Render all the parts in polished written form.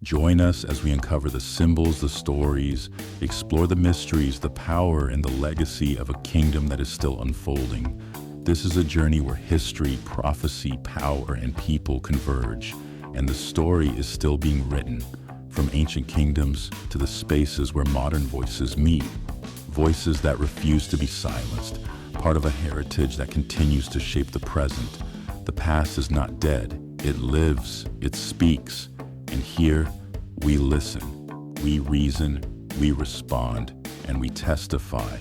Join us as we uncover the symbols, the stories, explore the mysteries, the power, and the legacy of a kingdom that is still unfolding. This is a journey where history, prophecy, power, and people converge, and the story is still being written, from ancient kingdoms to the spaces where modern voices meet. Voices that refuse to be silenced, part of a heritage that continues to shape the present. The past is not dead, it lives, it speaks. And here, we listen, we reason, we respond, and we testify.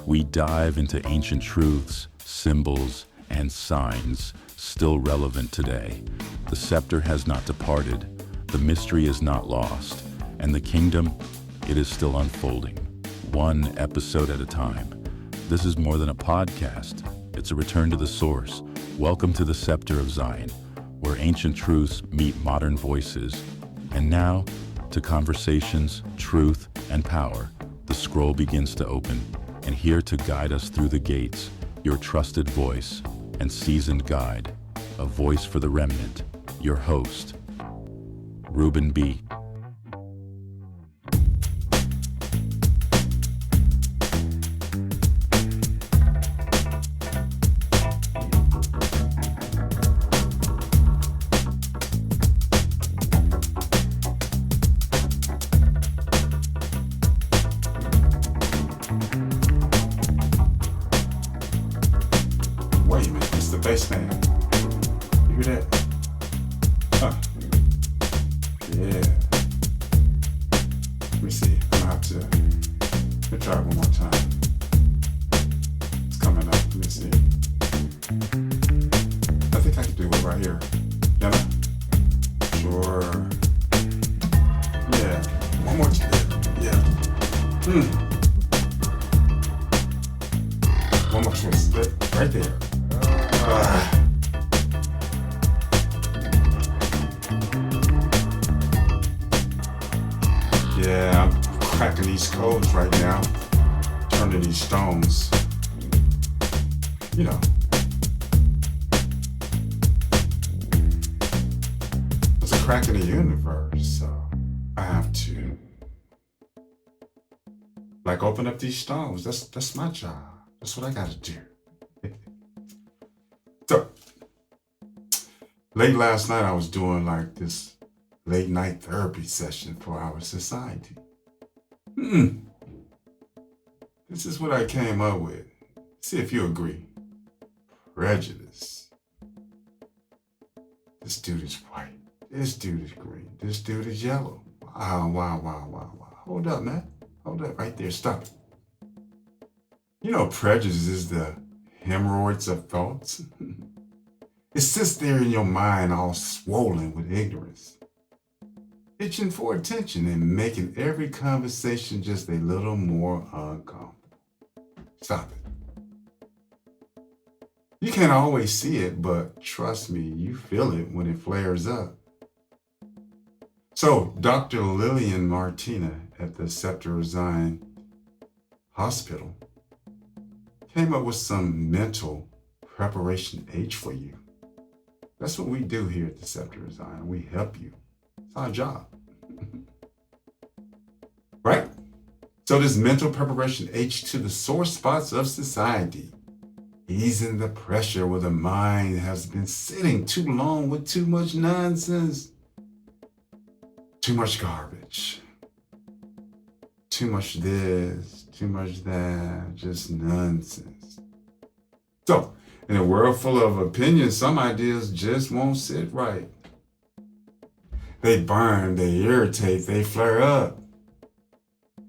We dive into ancient truths, symbols, and signs still relevant today. The scepter has not departed, the mystery is not lost, and the kingdom, it is still unfolding, one episode at a time. This is more than a podcast, it's a return to the source. Welcome to the Scepter of Zion, where ancient truths meet modern voices. And now, to conversations, truth, and power, the scroll begins to open, and here to guide us through the gates, your trusted voice and seasoned guide, a voice for the remnant, your host, Ruben B. Bassman. You hear that? Huh. Yeah. Let me see. I'm gonna have to try it one more time. It's coming up. Let me see. I think I can do it right here. Can I? Sure. Yeah. One more time. Yeah. One more twist. Right there. Yeah, I'm cracking these codes right now, turning these stones. You know. There's a crack in the universe, so I have to open up these stones. That's my job. That's what I gotta do. So, late last night I was doing this late night therapy session for our society. This is what I came up with. See if you agree. Prejudice. This dude is white. This dude is green. This dude is yellow. Wow. Hold up, man. Hold up right there. Stop it. You know, prejudice is the hemorrhoids of thoughts. It sits there in your mind all swollen with ignorance, itching for attention and making every conversation just a little more uncomfortable. Stop it. You can't always see it, but trust me, you feel it when it flares up. So, Dr. Lillian Martina at the Scepter of Zion Hospital came up with some mental preparation H for you. That's what we do here at the Scepter of Zion. We help you. It's our job. Right? So this mental preparation H to the sore spots of society, easing the pressure where the mind has been sitting too long with too much nonsense, too much garbage, too much this, too much that, just nonsense. So, in a world full of opinions, some ideas just won't sit right. They burn, they irritate, they flare up.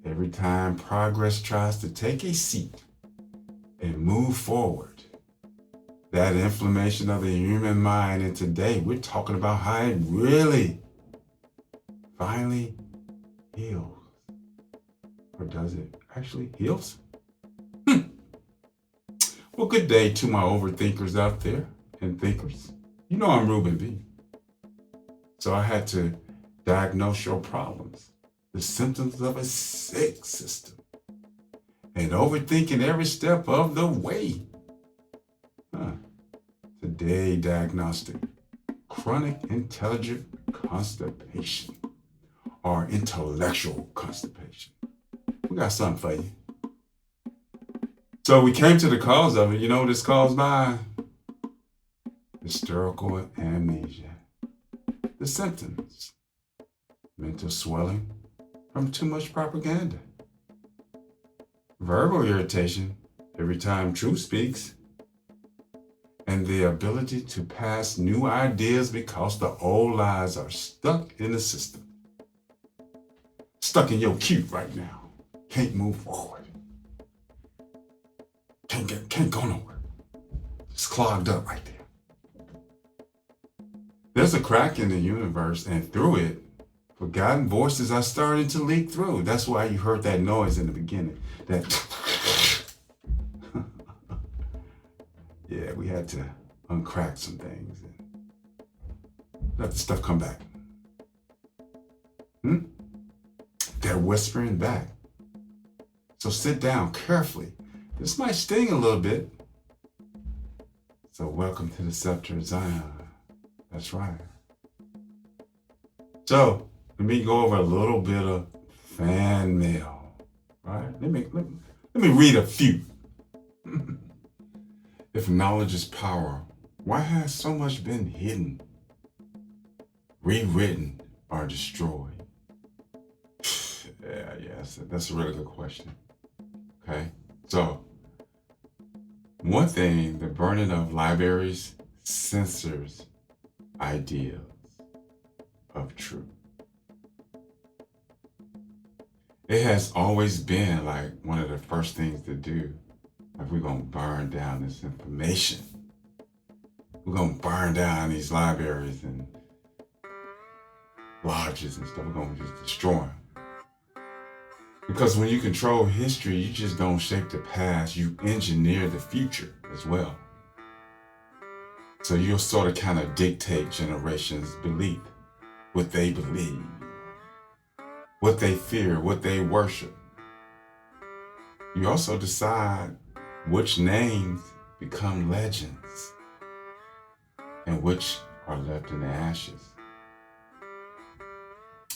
Every time progress tries to take a seat and move forward, that inflammation of the human mind, and today we're talking about how it really finally heals. Or does it actually heals? Well, good day to my overthinkers out there and thinkers. You know I'm Ruben B. So I had to diagnose your problems, the symptoms of a sick system, and overthinking every step of the way. Today, diagnostic, chronic intelligent constipation. or intellectual constipation. We got something for you. So we came to the cause of it. You know what it's caused by? Hysterical amnesia. The symptoms: mental swelling from too much propaganda, verbal irritation every time truth speaks, and the ability to pass new ideas because the old lies are stuck in the system. Stuck in your queue right now. Can't move forward. Can't go nowhere. It's clogged up right there. There's a crack in the universe, and through it, forgotten voices are starting to leak through. That's why you heard that noise in the beginning. That yeah, we had to uncrack some things and let the stuff come back. They're whispering back. So sit down carefully. This might sting a little bit. So welcome to the Scepter of Zion. That's right. So let me go over a little bit of fan mail. Right? Let me read a few. If knowledge is power, why has so much been hidden, rewritten, or destroyed? Yeah, that's a really good question. Okay, so one thing, the burning of libraries censors ideas of truth. It has always been like one of the first things to do. Like, we're going to burn down this information. We're going to burn down these libraries and lodges and stuff. We're going to just destroy them. Because when you control history, you just don't shape the past. You engineer the future as well. So you'll sort of kind of dictate generations' belief, what they believe, what they fear, what they worship. You also decide which names become legends and which are left in the ashes.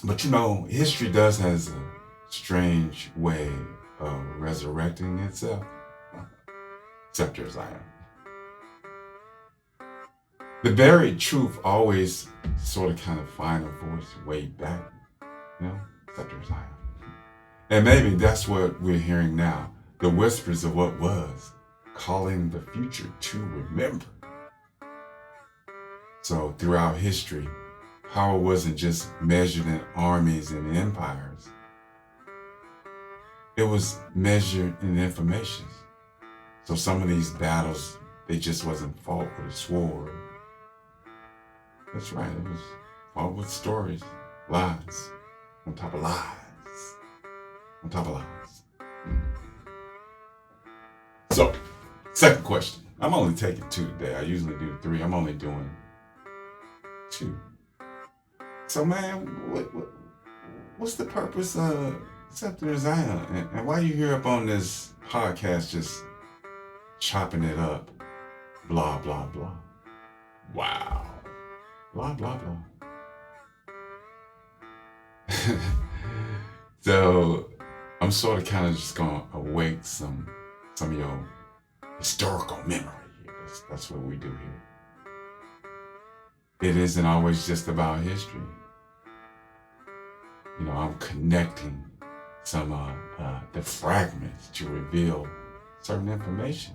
But you know, history does has a strange way of resurrecting itself. Scepter of Zion. The buried truth always sort of kind of find a voice way back, you know, Scepter of Zion. And maybe that's what we're hearing now, the whispers of what was, calling the future to remember. So throughout history, power wasn't just measured in armies and empires. It was measured in information. So some of these battles, they just wasn't fought with a sword. That's right, it was fought with stories, lies, on top of lies, on top of lies. So, second question. I'm only taking 2 today. I usually do 3. I'm only doing 2. So man, what's the purpose of Scepter of Zion? And why you here up on this podcast just chopping it up? Blah, blah, blah. Wow. Blah, blah, blah. So I'm sort of kind of just going to awake some of your historical memory here. That's what we do here. It isn't always just about history. You know, I'm connecting some the fragments to reveal certain information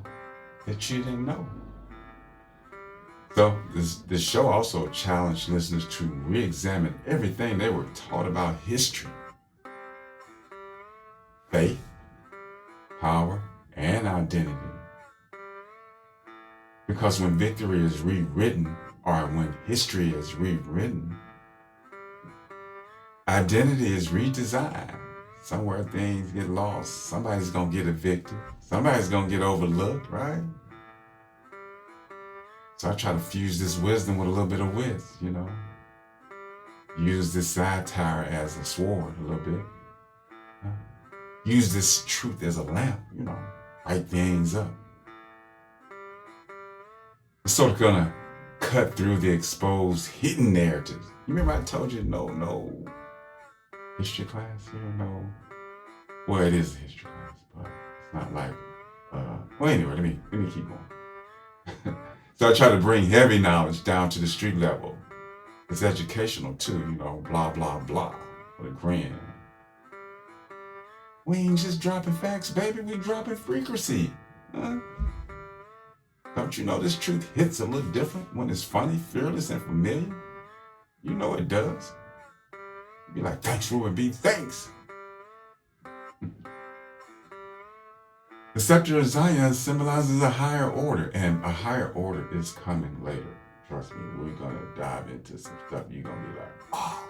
that you didn't know. So this show also challenged listeners to re-examine everything they were taught about history, faith, power, and identity. Because when victory is rewritten, or when history is rewritten, identity is redesigned. Somewhere things get lost. Somebody's gonna get evicted. Somebody's gonna get overlooked, right? So I try to fuse this wisdom with a little bit of wit, you know. Use this satire as a sword a little bit. Use this truth as a lamp, you know. Light things up. It's sort of gonna cut through the exposed hidden narratives. You remember I told you, no history class here? No. Well, it is a history class, but it's not like, well, anyway, let me keep going. So I try to bring heavy knowledge down to the street level. It's educational too, blah, blah, blah, with a grin. We ain't just dropping facts, baby, we dropping frequency. Huh? Don't you know this truth hits a little different when it's funny, fearless, and familiar? You know it does. You be like, thanks, Ruben B, thanks. The scepter of Zion symbolizes a higher order, and a higher order is coming later. Trust me, we're gonna dive into some stuff. You're gonna be like, oh.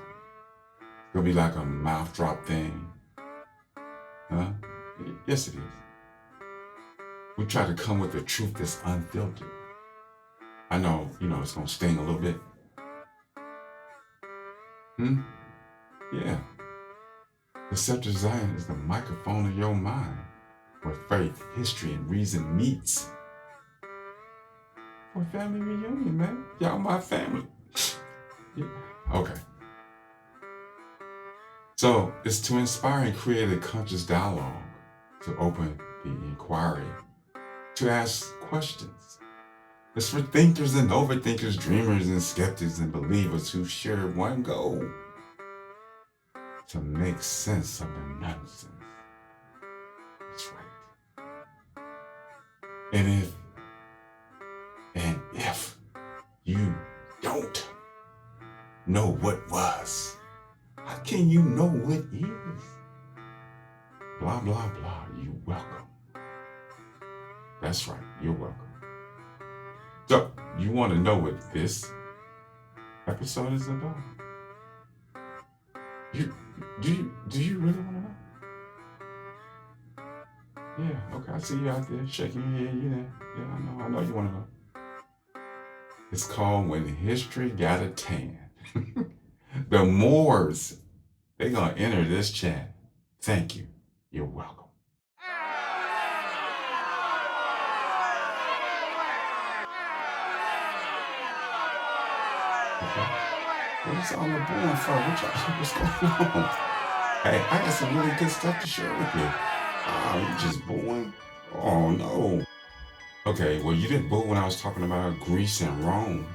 It's gonna be like a mouth drop thing. Huh? Yes, it is. We try to come with the truth that's unfiltered. I know, it's gonna sting a little bit. Yeah. The scepter of Zion is the microphone of your mind, where faith, history, and reason meets. For a family reunion, man. Y'all my family. Yeah. Okay. So it's to inspire and create a conscious dialogue, to open the inquiry, to ask questions. It's for thinkers and overthinkers, dreamers and skeptics and believers who share one goal: to make sense of the nonsense. That's right. And if you don't know what was, how can you know what is? Blah, blah, blah. You're welcome. That's right. You're welcome. So, you want to know what this episode is about? Do you really want to know? Yeah, okay. I see you out there shaking your head. Yeah, I know you want to know. It's called When History Got a Tan. The Moors, they're going to enter this chat. Thank you. You're welcome. Okay. What's all the booing for? What's going on? Hey, I got some really good stuff to share with you. Oh, you just booing? Oh, no. Okay, well, you didn't boo when I was talking about Greece and Rome.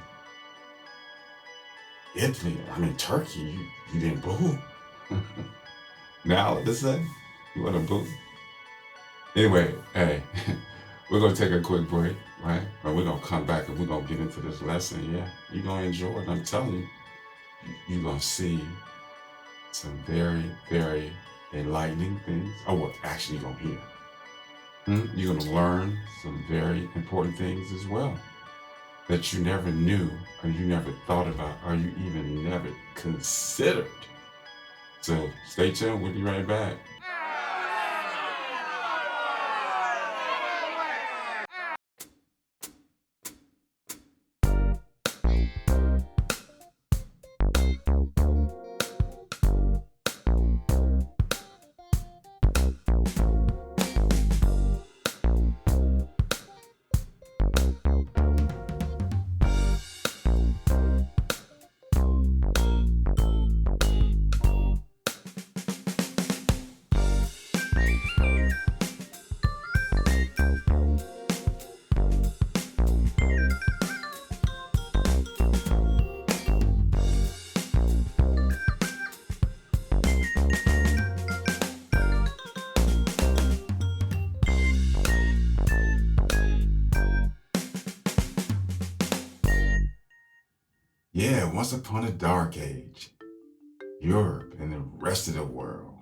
Italy, Turkey, you didn't boo. Now, all of a sudden, you want to boo? Anyway, hey, we're going to take a quick break, right? But we're going to come back and we're going to get into this lesson. Yeah, you're going to enjoy it. I'm telling you, you're going to see some very, very enlightening things. Oh, well, actually, you're going to hear. You're going to learn some very important things as well that you never knew, or you never thought about, or you even never considered. So stay tuned. We'll be right back. Yeah, once upon a dark age, Europe and the rest of the world,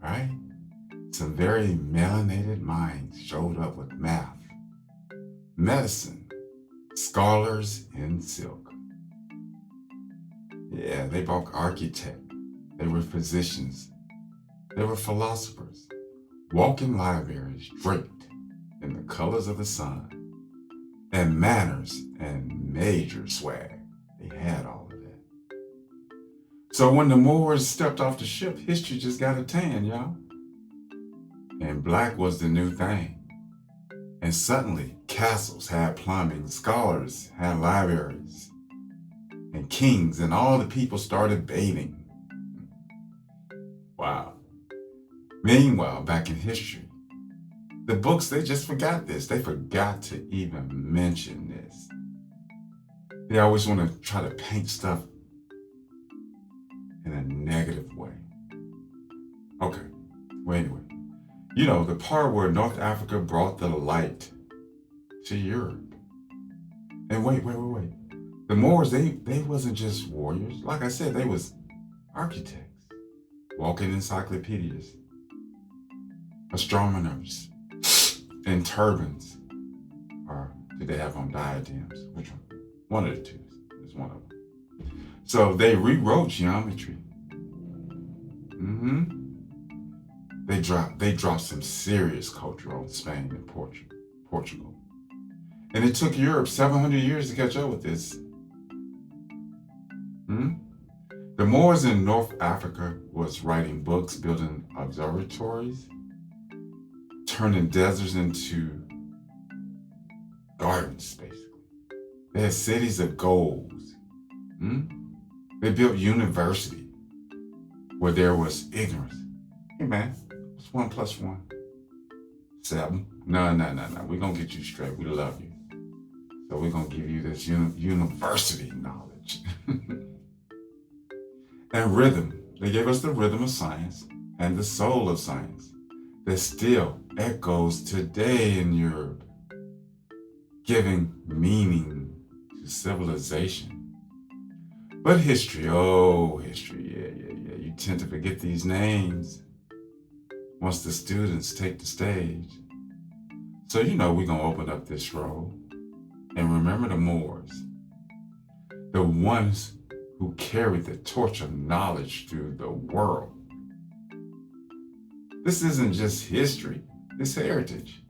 right? Some very melanated minds showed up with math, medicine, scholars in silk. Yeah, they were architects, they were physicians, they were philosophers, walking libraries draped in the colors of the sun, and manners and major swag. They had all of that. So when the Moors stepped off the ship, history just got a tan, y'all. And black was the new thing. And suddenly, castles had plumbing, scholars had libraries, and kings and all the people started bathing. Meanwhile, back in history, the books, they just forgot this. They forgot to even mention this. They always want to try to paint stuff in a negative way. Okay, well, anyway, the part where North Africa brought the light to Europe. And wait. The Moors, they wasn't just warriors. Like I said, they was architects, walking encyclopedias, astronomers, and turbans. Or did they have on diadems? Which one? One of the two is one of them. So they rewrote geometry. They dropped some serious culture on Spain and Portugal. And it took Europe 700 years to catch up with this. The Moors in North Africa was writing books, building observatories, turning deserts into gardens, basically. They had cities of gold. They built university where there was ignorance. Hey man, what's 1 + 1? 7. No. We're going to get you straight. We love you. So we're going to give you this university knowledge. And rhythm. They gave us the rhythm of science and the soul of science that still echoes today in Europe, giving meaning to civilization. But history, yeah. You tend to forget these names once the students take the stage. So we're going to open up this scroll and remember the Moors, the ones who carried the torch of knowledge through the world. This isn't just history, it's heritage,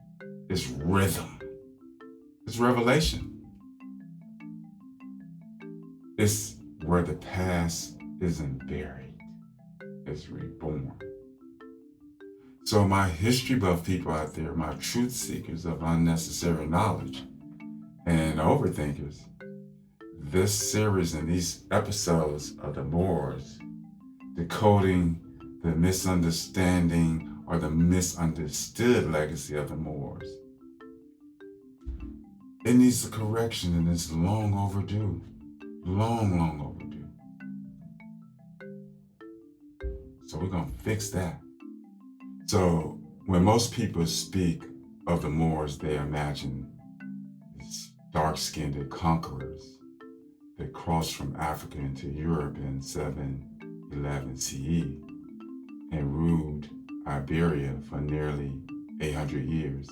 it's rhythm, it's revelation. It's where the past isn't buried, it's reborn. So my history buff people out there, my truth seekers of unnecessary knowledge and overthinkers, this series and these episodes of the Moors, decoding the misunderstanding or the misunderstood legacy of the Moors, it needs a correction, and it's long overdue. Long overdue. So we're going to fix that. So when most people speak of the Moors, they imagine these dark-skinned conquerors that crossed from Africa into Europe in 711 CE and ruled Iberia for nearly 800 years.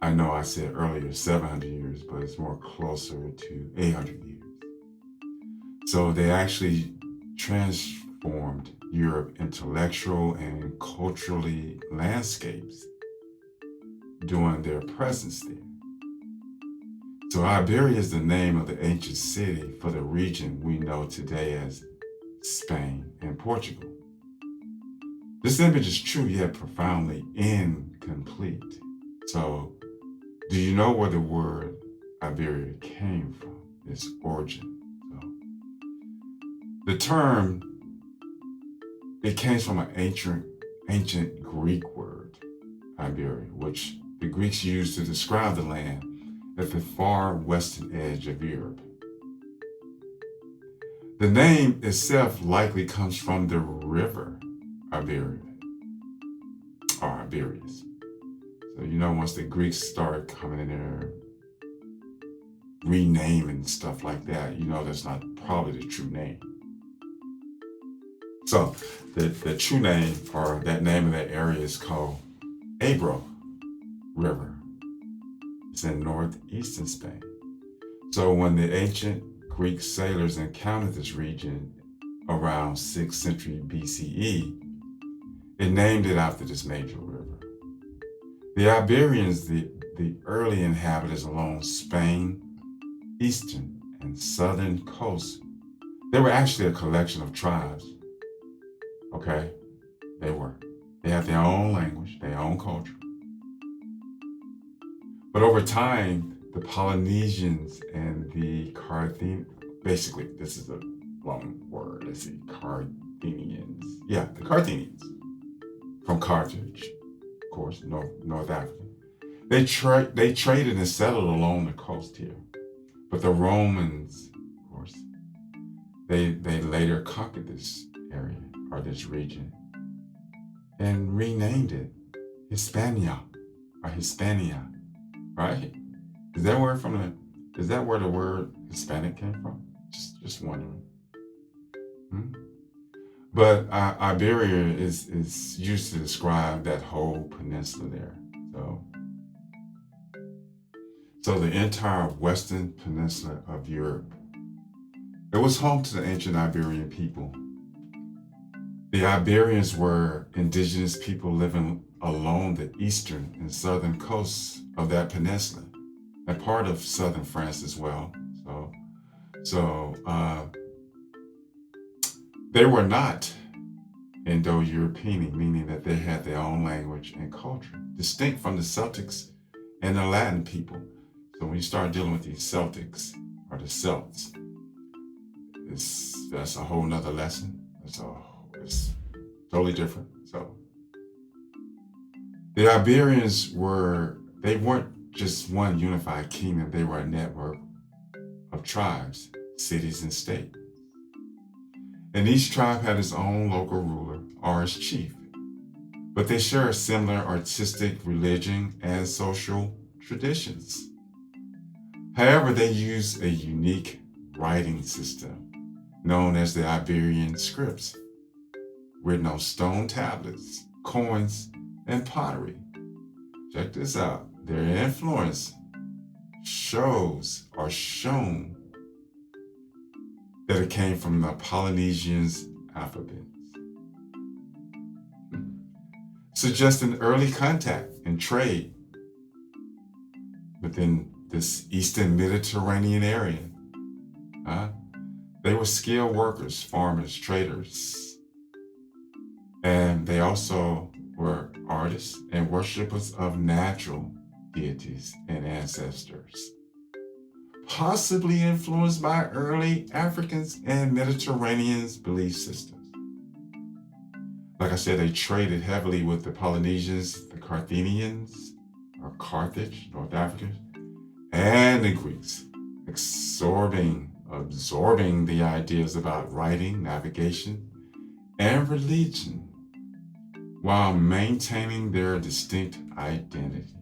I know I said earlier 700 years, but it's more closer to 800 years. So they actually transformed Europe intellectual and culturally landscapes during their presence there. So Iberia is the name of the ancient city for the region we know today as Spain and Portugal. This image is true yet profoundly incomplete. So, do you know where the word Iberia came from, its origin? So, the term, it came from an ancient Greek word, Iberia, which the Greeks used to describe the land at the far western edge of Europe. The name itself likely comes from the river Iberia, or Iberias. So once the Greeks started coming in there, renaming stuff like that, that's not probably the true name. So the true name, or that name of that area, is called Ebro River. It's in northeastern Spain. So when the ancient Greek sailors encountered this region around 6th century BCE, it named it after this major river. The Iberians, the early inhabitants along Spain, eastern and southern coasts, they were actually a collection of tribes. Okay? They were. They had their own language, their own culture. But over time, the Polynesians and the Carthaginians, basically, this is a long word, let's see, Carthaginians. Yeah, the Carthaginians from Carthage, of course, North Africa. They traded and settled along the coast here. But the Romans, of course, they later conquered this area or this region and renamed it Hispania or Hispania, right? Is that where the word Hispanic came from? Just wondering. But Iberia is used to describe that whole peninsula there. So the entire western peninsula of Europe, it was home to the ancient Iberian people. The Iberians were indigenous people living along the eastern and southern coasts of that peninsula, and part of southern France as well. So they were not Indo-European, meaning that they had their own language and culture, distinct from the Celtics and the Latin people. So when you start dealing with these Celtics or the Celts, that's a whole nother lesson. It's totally different. So the Iberians they weren't just one unified kingdom. They were a network of tribes, cities, and states. And each tribe had its own local ruler or its chief. But they share a similar artistic, religion, and social traditions. However, they use a unique writing system known as the Iberian scripts, written on stone tablets, coins, and pottery. Check this out. Their influence shown that it came from the Polynesians' alphabets, suggesting early contact and trade within this Eastern Mediterranean area. They were skilled workers, farmers, traders, and they also were artists and worshippers of natural deities and ancestors, possibly influenced by early Africans and Mediterraneans' belief systems. Like I said, they traded heavily with the Polynesians, the Carthaginians, or Carthage, North Africans, and the Greeks, absorbing the ideas about writing, navigation, and religion, while maintaining their distinct identity.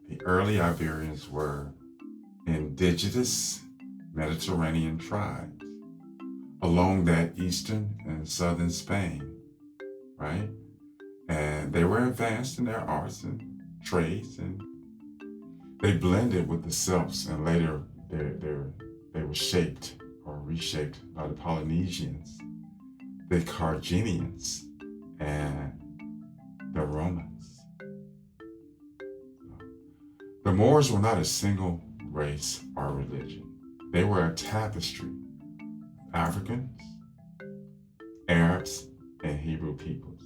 The early Iberians were indigenous Mediterranean tribes along that eastern and southern Spain, right? And they were advanced in their arts and trades, and they blended with the Celts, and later they were shaped or reshaped by the Polynesians, the Carthaginians, and the Romans. The Moors were not a single race or religion. They were a tapestry of Africans, Arabs, and Hebrew peoples.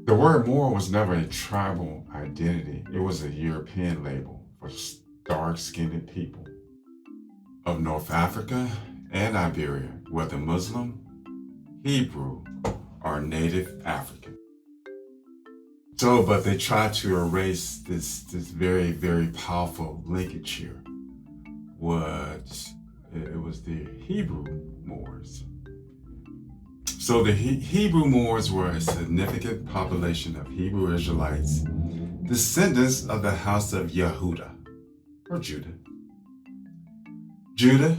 The word Moor was never a tribal identity. It was a European label for dark-skinned people of North Africa and Iberia, whether Muslim, Hebrew, or Native African. But they tried to erase this very, very powerful linkage here. It was the Hebrew Moors. So the Hebrew Moors were a significant population of Hebrew Israelites, descendants of the house of Yehuda, or Judah. Judah,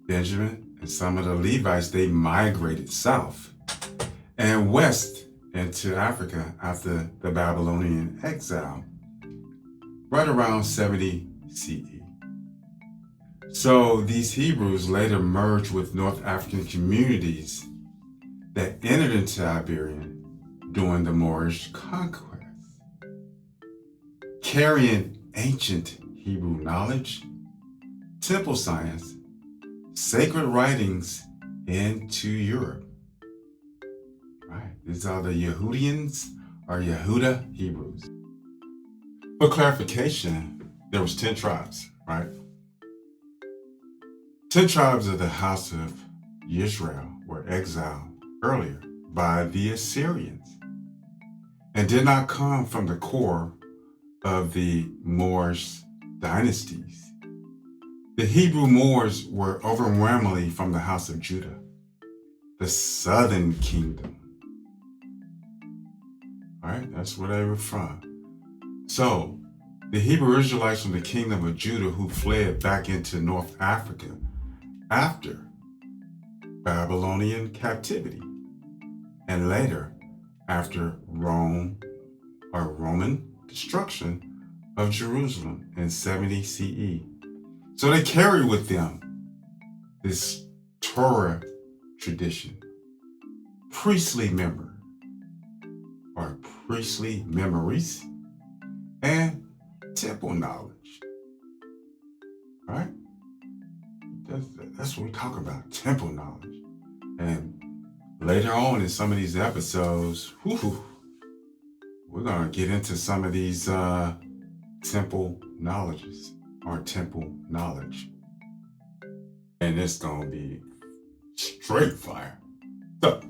Benjamin, and some of the Levites, they migrated south and west into Africa after the Babylonian exile, right around 70 CE. So these Hebrews later merged with North African communities that entered into Iberia during the Moorish conquest, carrying ancient Hebrew knowledge, temple science, sacred writings into Europe. Right? These are the Yehudians or Yehuda Hebrews. For clarification, there was 10 tribes, right? 10 tribes of the house of Israel were exiled earlier by the Assyrians and did not come from the core of the Moorish dynasties. The Hebrew Moors were overwhelmingly from the house of Judah, the southern kingdom. All right, that's where they were from. So, the Hebrew Israelites from the kingdom of Judah who fled back into North Africa after Babylonian captivity and later after Roman destruction of Jerusalem in 70 CE. So they carry with them this Torah tradition, priestly memories, and temple knowledge. All right? That's what we talk about, temple knowledge. And later on in some of these episodes, we're going to get into some of these temple knowledge. And it's going to be straight fire. So,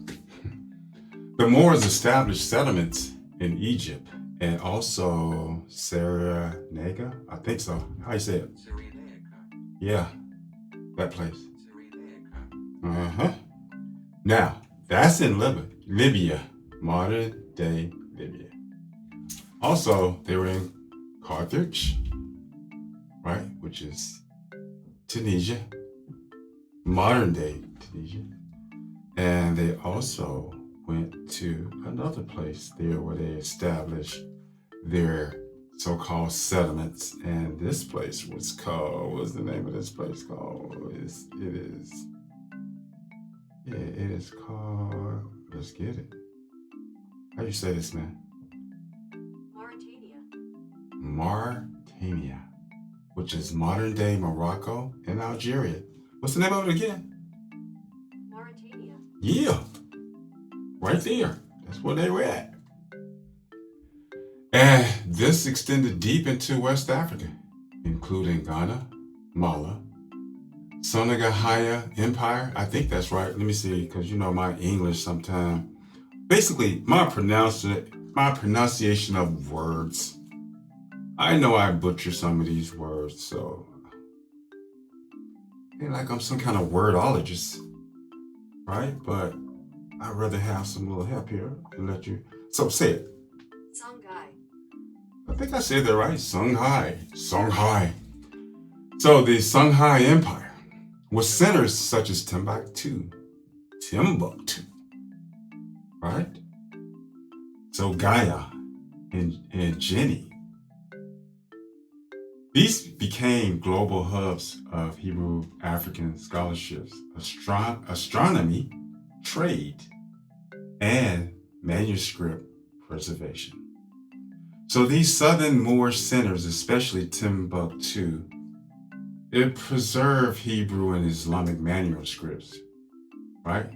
the Moors established settlements in Egypt and also Cyrenaica, I think so. How you say it? Cyrenaica. Yeah, that place. Cyrenaica. Now, that's in Libya, modern day Libya. Also, they were in Carthage, right, which is Tunisia, modern day Tunisia. And they also went to another place there where they established their so-called settlements. And this place was called, what's the name of this place called? It is called, let's get it. How you say this, man? Mauritania, which is modern day Morocco and Algeria. What's the name of it again? Mauritania. Yeah, right there. That's where they were at. And this extended deep into West Africa, including Ghana, Mali, Songhai Empire. I think that's right. Let me see, because you know my English sometimes. Basically, my pronunciation of words. I know I butcher some of these words, so I feel like I'm some kind of wordologist, right? But I'd rather have some little help here and let you. So say it. Songhai. I think I said that right. Songhai. So the Songhai Empire was centers such as Timbuktu, right? So Gaia and Jenny. These became global hubs of Hebrew African scholarships, astronomy, trade, and manuscript preservation. So these southern Moorish centers, especially Timbuktu, it preserved Hebrew and Islamic manuscripts, right?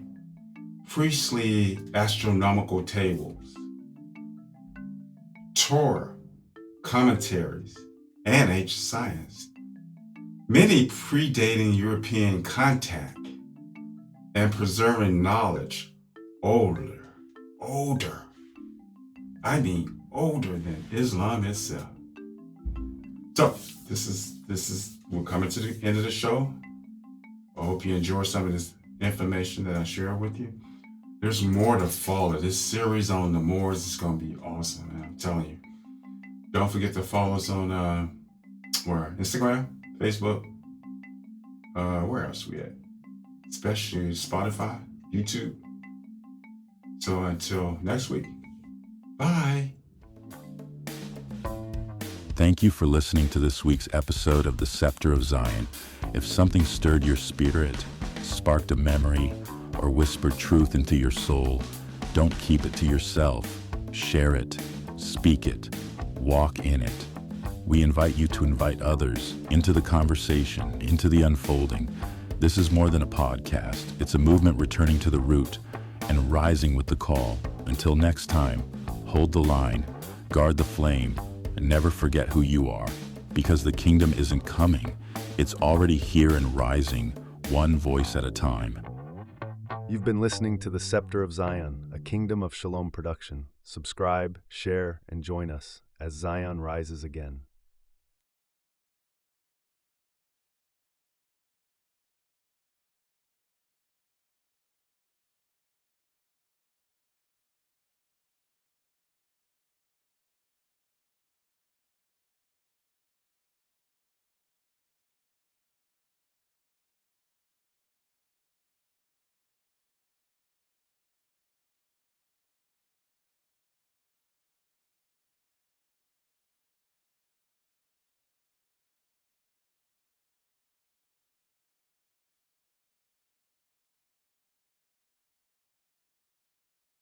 Priestly astronomical tables, Torah, commentaries, and ancient science, many predating European contact and preserving knowledge older than Islam itself. So we're coming to the end of the show. I hope you enjoy some of this information that I share with you. There's more to follow. This series on the Moors is going to be awesome, man. I'm telling you. Don't forget to follow us on Instagram, Facebook, where else we at? Especially Spotify, YouTube. So until next week, bye. Thank you for listening to this week's episode of The Scepter of Zion. If something stirred your spirit, sparked a memory, or whispered truth into your soul, don't keep it to yourself. Share it, speak it, walk in it. We invite you to invite others into the conversation, into the unfolding. This is more than a podcast. It's a movement returning to the root and rising with the call. Until next time, hold the line, guard the flame, and never forget who you are. Because the kingdom isn't coming. It's already here and rising, one voice at a time. You've been listening to The Scepter of Zion, a Kingdom of Shalom production. Subscribe, share, and join us as Zion rises again.